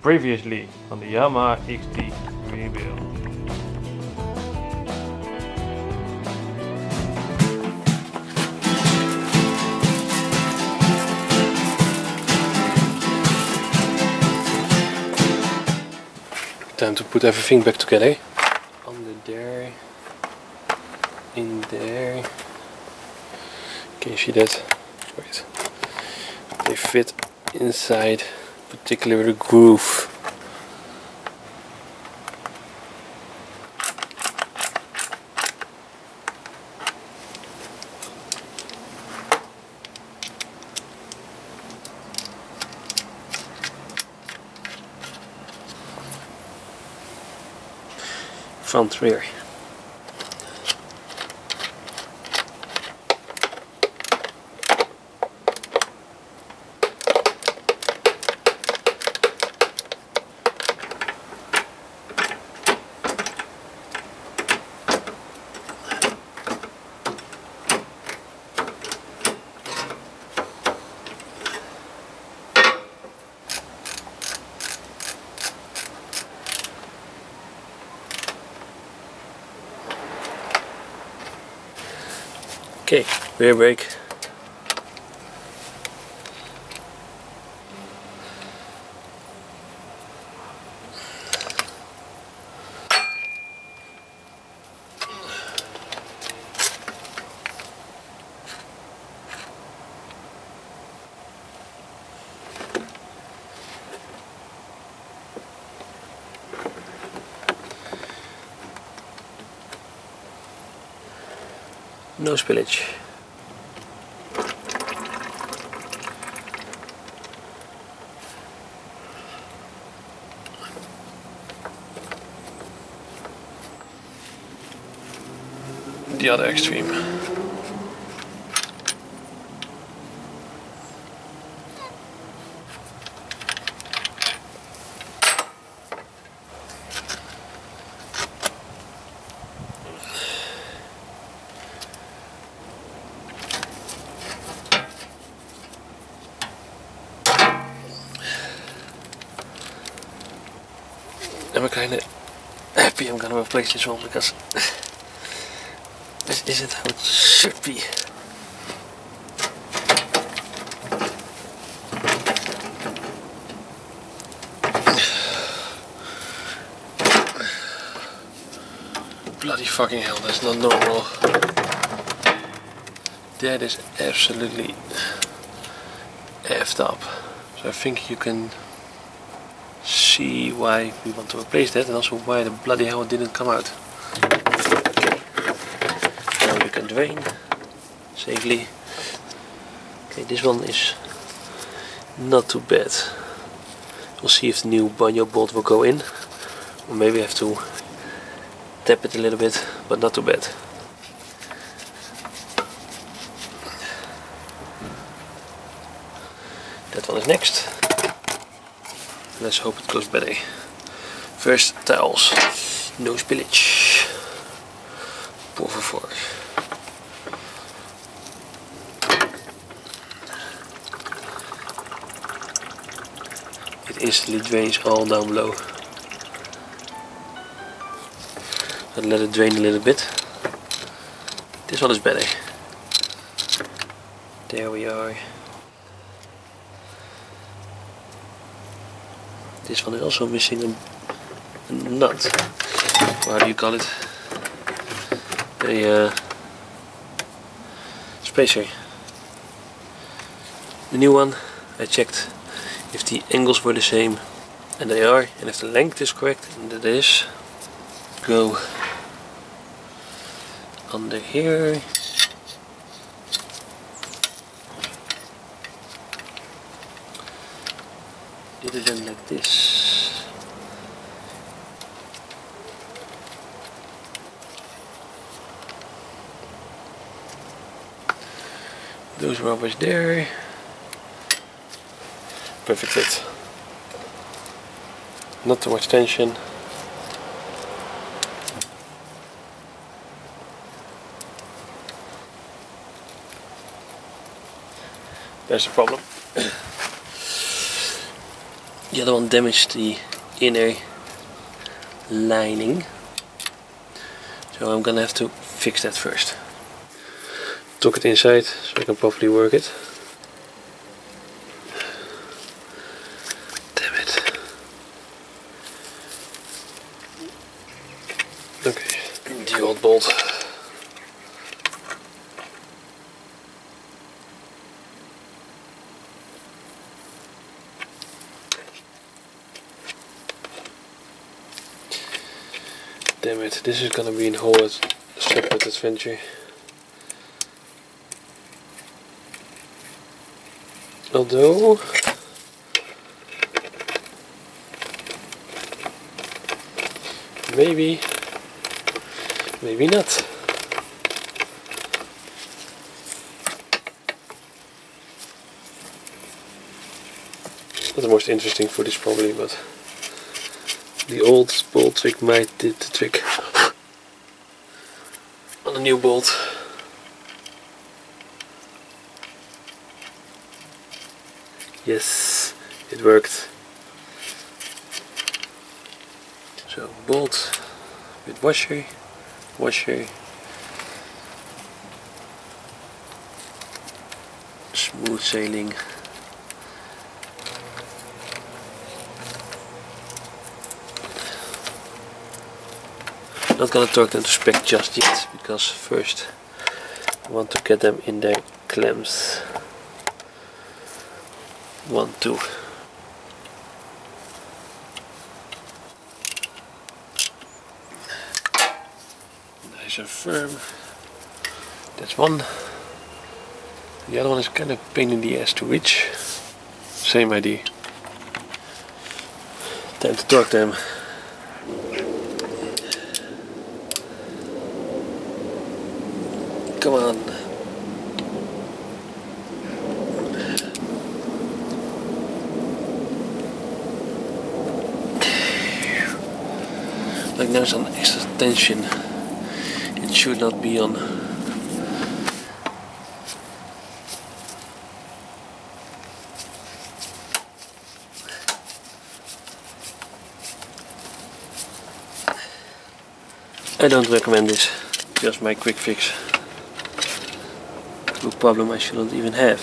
Previously on the Yamaha XT rebuild. Time to put everything back together. Under there, in there. Can you see that? Wait. They fit inside, particularly the groove. Front rear. Okay, rear brake. No spillage. The other extreme. I'm kind of happy I'm gonna replace this one because this isn't how it should be. Bloody fucking hell, that's not normal. That is absolutely effed up. So I think you can see why we want to replace that and also why the bloody hell it didn't come out. Okay. Now we can drain safely. Okay, this one is not too bad. We'll see if the new banjo bolt will go in, or maybe I have to tap it a little bit, but not too bad. That one is next. Let's hope it goes better. First towels, no spillage. Por favor. It instantly drains all down below. And let it drain a little bit. This one is better. There we are. This one is also missing a nut. Or how do you call it? A spacer. The new one, I checked if the angles were the same, and they are, and if the length is correct, and it is, go under here. It is then like this. Those rubbers there. Perfect fit. Not too much tension. There's a problem. The other one damaged the inner lining, so I'm gonna have to fix that first. Took it inside so I can properly work it. Damn it. Okay, the old bolt. Damn it, this is gonna be a whole separate adventure. Although maybe not. Not the most interesting footage probably, but the old bolt trick might did the trick on a new bolt. Yes, it worked. So bolt with washer, smooth sailing. Not gonna torque them to spec just yet, because first I want to get them in their clamps. 1, 2. Nice and firm. That's one. The other one is kind of a pain in the ass to reach. Same idea. Time to torque them. Come on. Like now some extra tension. It should not be on. I don't recommend this. Just my quick fix. No problem I shouldn't even have.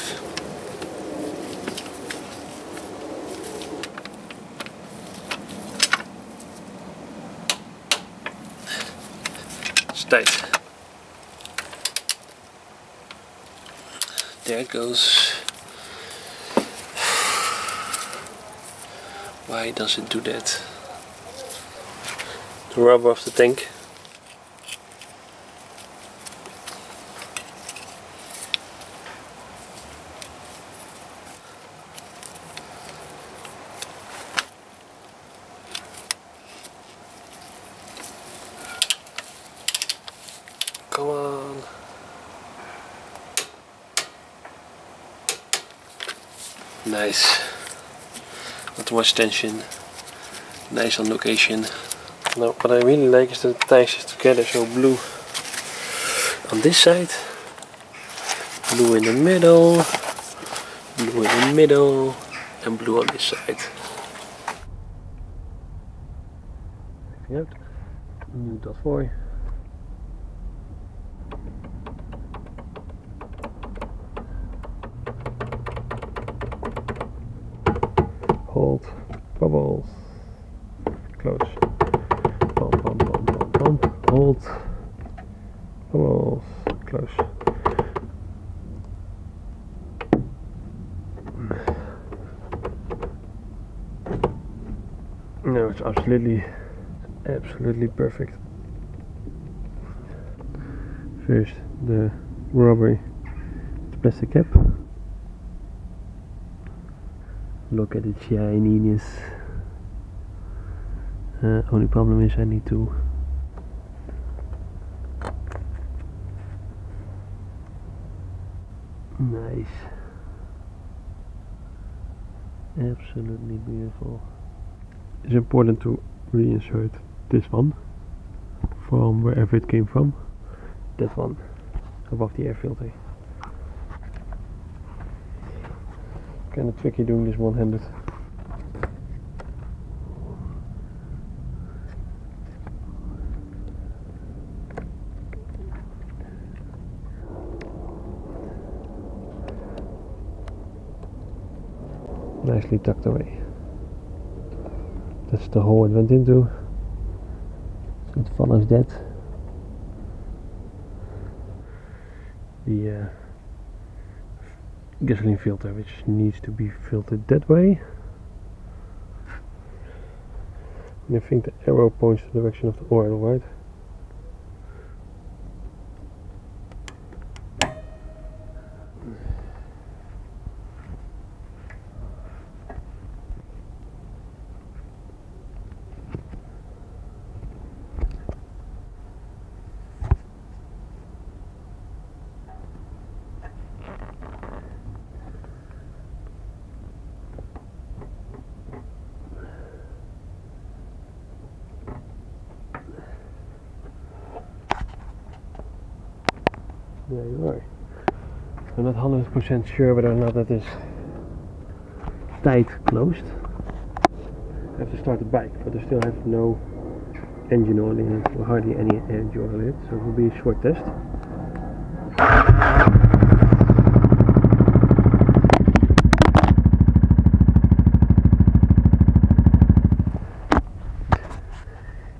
It's tight. There it goes. Why does it do that? The rubber of the tank. Come on. Nice. Not too much tension. Nice on location. Now what I really like is that it ties together, so blue on this side, blue in the middle, blue in the middle, and blue on this side. Yep. Nu dat voor je. Hold, bubbles, close, pump, pump, pump, pump, pump, hold, bubbles, close. No, it's absolutely perfect. First the rubber plastic cap. Look at the shininess. Only problem is I need to nice. Absolutely beautiful. It's important to reinsert this one from wherever it came from. That one above the air filter. Kind of tricky doing this one-handed. nicely tucked away. That's the hole it went into. It follows that. The gasoline filter, which needs to be filtered that way. And I think the arrow points to the direction of the oil, right? There you are. I'm not 100% sure whether or not that is tight closed. I have to start the bike, but I still have no engine oil in it, or hardly any engine oil in it, so it will be a short test.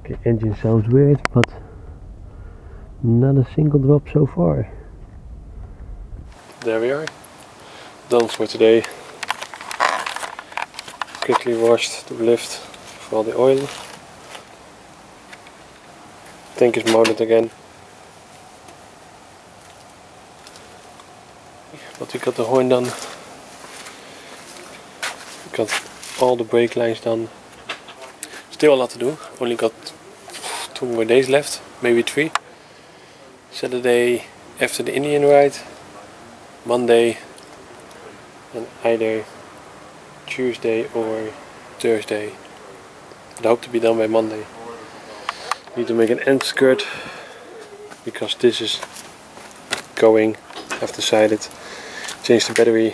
Okay, engine sounds weird, but not a single drop so far. There we are, done for today. Quickly washed the lift for all the oil. Tank is mounted again. But we got the horn done. We got all the brake lines done. Still a lot to do. Only got 2 more days left, maybe 3. Saturday after the Indian ride, Monday, and either Tuesday or Thursday. I hope to be done by Monday. Need to make an end skirt because this is going. I've decided. Change the battery,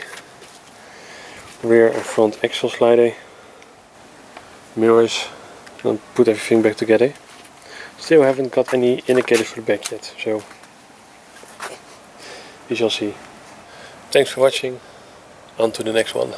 rear and front axle slider, mirrors, and put everything back together. Still haven't got any indicators for the back yet, so we shall see. Thanks for watching. On to the next one.